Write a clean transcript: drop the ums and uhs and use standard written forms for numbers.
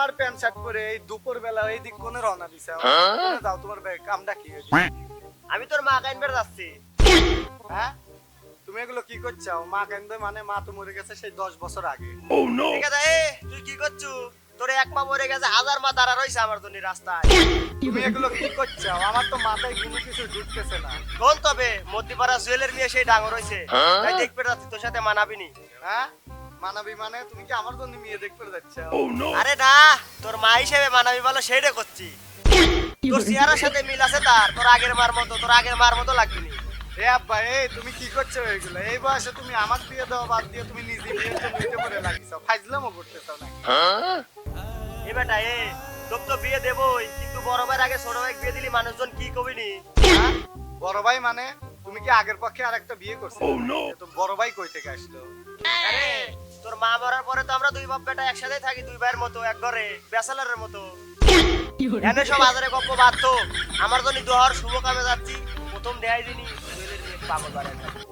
আর pant shirt পরে এই দুপুর বেলা এই দিক কোনে রওনা দিছে কোনে যাও তোমার কামটা কি আমি তোর মা কাইনবার যাচ্ছি। হ্যাঁ তুমি এগুলো কি করছো মা কান্দে মানে মা তো মরে গেছে সেই 10 বছর আগে ঠিক আছে তুই কি করছু তোর এক মা মরে গেছে হাজার মা দাঁড়া রইছে আমার জন্য রাস্তায়। তুমি এগুলো কি করছো আমার তো মাথায় কোনো কিছু ঢুকতেছে না কোন তবে মধ্যপাড়া জুয়েলের মেয়ে সেই ডাঙর হইছে তাই দেখবে যাচ্ছি তোর সাথে মানাবিনি। হ্যাঁ মানাবি মানে তুমি কি আমার জন্য মেয়ে দেখতে যাচ্ছ আরে না তোর মা হিসেবে মানাবি বলো সেইটা করছি। তোর চেহারার সাথে মিল আছে তার তোর আগের মার মতো লাগবে নি। এ আব্বা এই তুমি কি করছো এগুলো এই বয়সে তুমি আমার বিয়ে দেওয়া বাদ দিয়ে তুমি নিজে বিয়ের জন্য উঠে পড়ে লাগিছো ফাইজলামও করতেছো নাকি এ বেটা তোর তো বিয়ে দেবই কিন্তু বড় ভাইয়ের আগে ছোট ভাই বিয়ে দিলি মানুষজন কি কবিনি। হ্যাঁ? বড় ভাই মানে তুমি কি আগের পক্ষে আরেকটা বিয়ে করছো তো বড় ভাই কই থেকে আসলো আরে তোর মা মরার পরে তো আমরা দুই বাপ বেটা একসাথে থাকি দুই ভাইয়ের মতো এক ঘরে ব্যাচেলরের মতো। এনে সব আজারে গপ্প বাদ তো আমার জন্য দোহার শুভ কামে যাচ্ছি প্রথম দেখাই দিনি জুয়েলের মেয়ে পাগল বাড়ায়